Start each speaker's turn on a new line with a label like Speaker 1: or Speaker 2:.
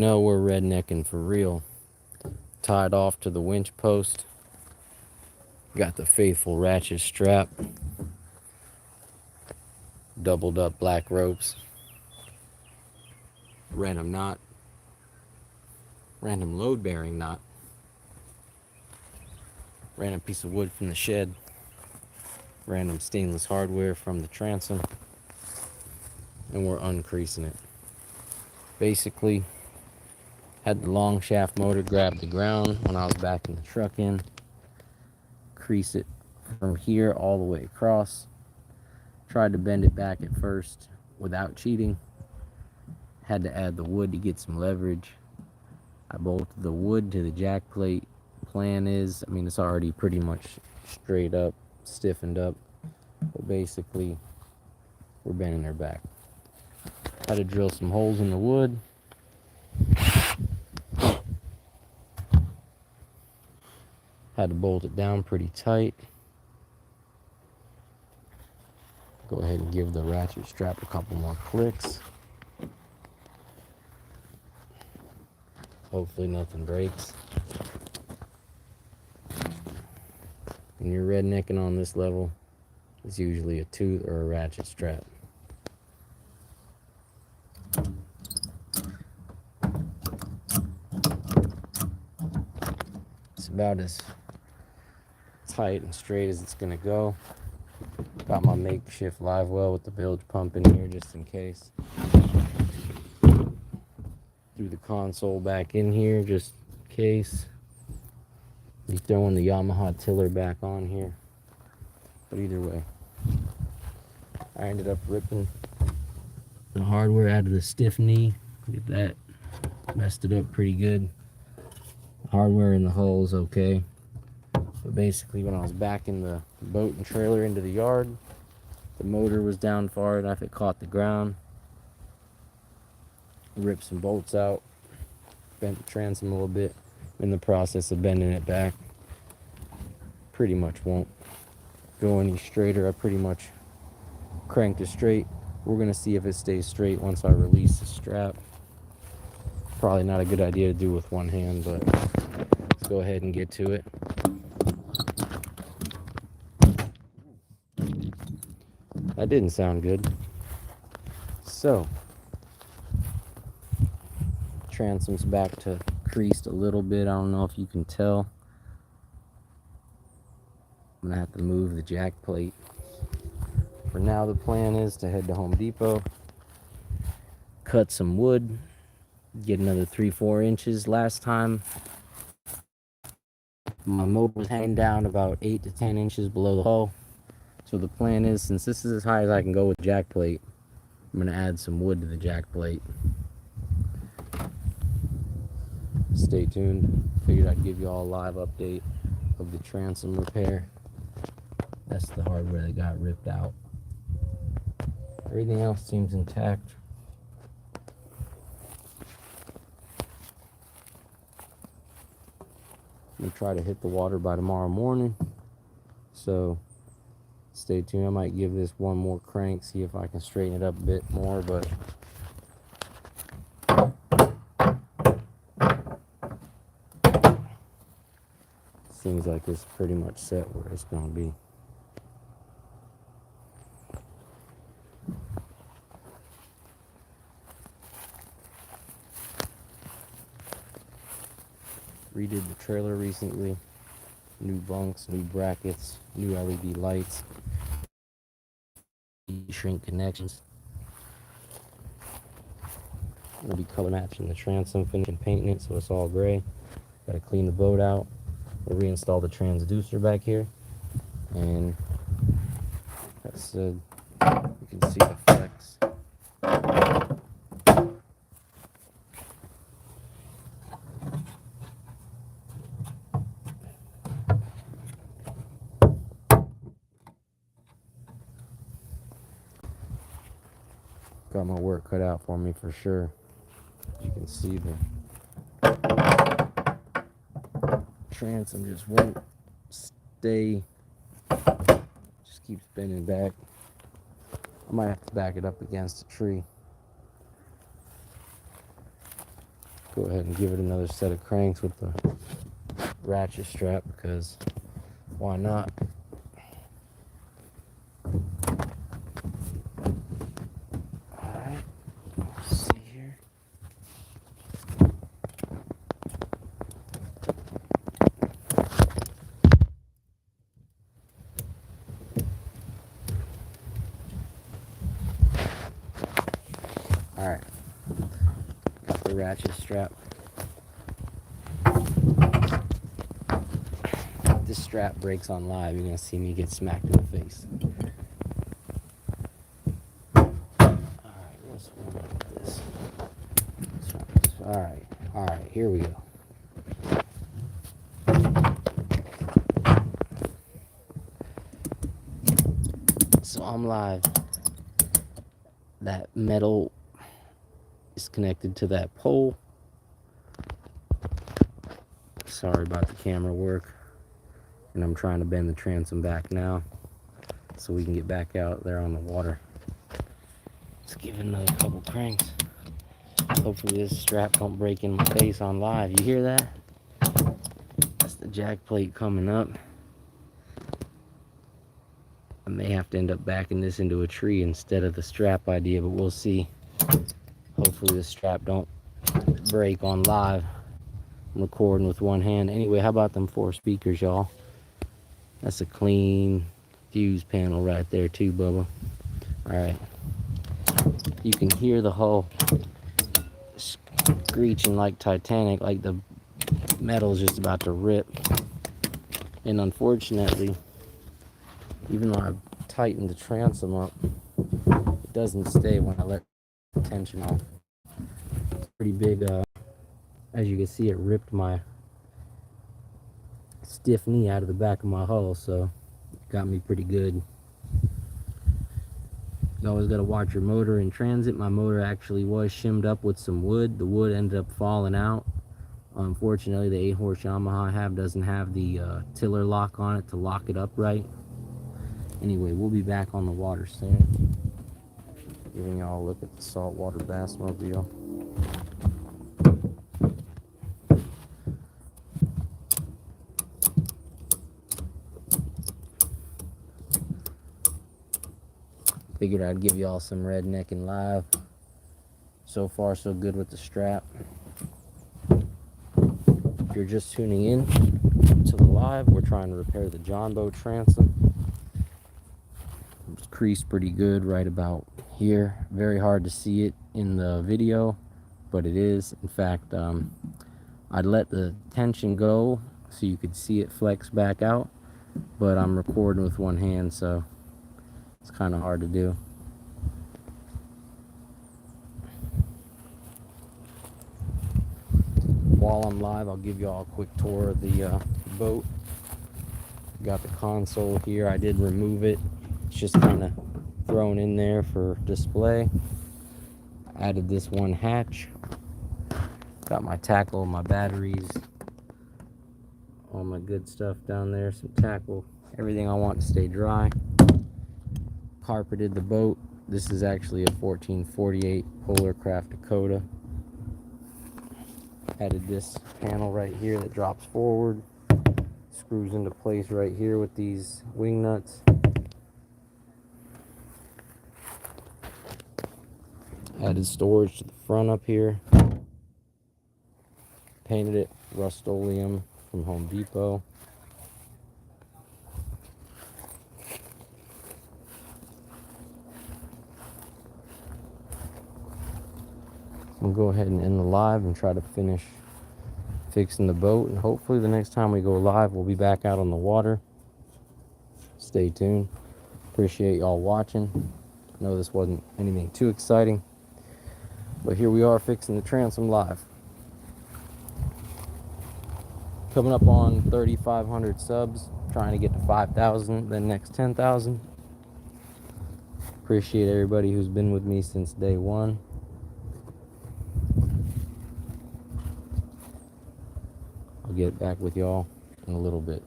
Speaker 1: No, we're rednecking for real. Tied off to the winch post. Got the faithful ratchet strap. Doubled up black ropes. Random knot. Random load bearing knot. Random piece of wood from the shed. Random stainless hardware from the transom. And we're uncreasing it. Basically, had the long shaft motor grab the ground when I was backing the truck in. Crease it from here all the way across. Tried to bend it back at first without cheating. Had to add the wood to get some leverage. I bolted the wood to the jack plate. Plan is, it's already pretty much straight up, stiffened up. But basically, we're bending her back. Had to drill some holes in the wood. Had to bolt it down pretty tight. Go ahead and give the ratchet strap a couple more clicks. Hopefully nothing breaks. When you're rednecking on this level, it's usually a tooth or a ratchet strap. It's about as tight and straight as it's gonna go. Got my makeshift live well with the bilge pump in here just in case. Threw the console back in here just in case. Be throwing the Yamaha tiller back on here. But either way, I ended up ripping the hardware out of the stiff knee. Look at that. Messed it up pretty good. The hardware in the hull is okay. But basically, when I was backing the boat and trailer into the yard, the motor was down far enough it caught the ground. Ripped some bolts out. Bent the transom a little bit. In the process of bending it back. Pretty much won't go any straighter. I pretty much cranked it straight. We're going to see if it stays straight once I release the strap. Probably not a good idea to do with one hand, but let's go ahead and get to it. That didn't sound good. So, transom's back to creased a little bit. I don't know if you can tell. I'm going to have to move the jack plate. For now, the plan is to head to Home Depot, cut some wood, get another 3-4 inches. Last time, my motor was hanging down about 8 to 10 inches below the hull. So the plan is, since this is as high as I can go with jack plate, I'm going to add some wood to the jack plate. Stay tuned. Figured I'd give you all a live update of the transom repair. That's the hardware that got ripped out. Everything else seems intact. I'm going to try to hit the water by tomorrow morning. So stay tuned. I might give this one more crank, see if I can straighten it up a bit more, but seems like it's pretty much set where it's going to be. Redid the trailer recently. New bunks, new brackets, new LED lights, shrink connections. We'll be color matching the transom, finishing painting it so it's all gray. Got to clean the boat out. We'll reinstall the transducer back here. And that said, you can see the flex. Got my work cut out for me for sure. You can see the transom just won't stay, just keeps bending back. I might have to back it up against a tree. Go ahead and give it another set of cranks with the ratchet strap, because why not? Alright, let's see here. Alright, got the ratchet strap. If this strap breaks on live, you're gonna see me get smacked in the face. Alright, what's wrong with this? Alright, here we go. So I'm live. That metal is connected to that pole. Sorry about the camera work. And I'm trying to bend the transom back now so we can get back out there on the water. Let's give it another couple cranks. Hopefully this strap don't break in my face on live. You hear that? That's the jack plate coming up. I may have to end up backing this into a tree instead of the strap idea, but we'll see. Hopefully the strap don't break on live. I'm recording with one hand. Anyway, how about them 4 speakers, y'all? That's a clean fuse panel right there too, Bubba. Alright. You can hear the hull screeching like Titanic, like the metal's just about to rip. And unfortunately, even though I've tightened the transom up, it doesn't stay when I let the tension off. It's pretty big. As you can see, it ripped my stiff knee out of the back of my hull, so it got me pretty good. You always got to watch your motor in transit. My motor actually was shimmed up with some wood. The wood ended up falling out. Unfortunately, the 8-horse Yamaha I have doesn't have the tiller lock on it to lock it up right. Anyway, we'll be back on the water soon, giving y'all a look at the saltwater bassmobile. Figured I'd give y'all some redneck and live. So far, so good with the strap. If you're just tuning in to the live, we're trying to repair the John Boat transom. It's creased pretty good right about here. Very hard to see it in the video, but it is. In fact, I'd let the tension go so you could see it flex back out, but I'm recording with one hand, so it's kind of hard to do. While I'm live, I'll give y'all a quick tour of the boat. Got the console here. I did remove it. It's just kind of thrown in there for display. Added this one hatch. Got my tackle, my batteries, all my good stuff down there. Some tackle, everything I want to stay dry. Carpeted the boat. This is actually a 1448 Polar Craft Dakota. Added this panel right here that drops forward. Screws into place right here with these wing nuts. Added storage to the front up here. Painted it Rust-Oleum from Home Depot. We'll go ahead and end the live and try to finish fixing the boat, and hopefully the next time we go live we'll be back out on the water. Stay tuned. Appreciate y'all watching. I know this wasn't anything too exciting, but here we are fixing the transom live. Coming up on 3,500 subs, trying to get to 5,000, then next 10,000. Appreciate everybody who's been with me since day one. I'll get back with y'all in a little bit.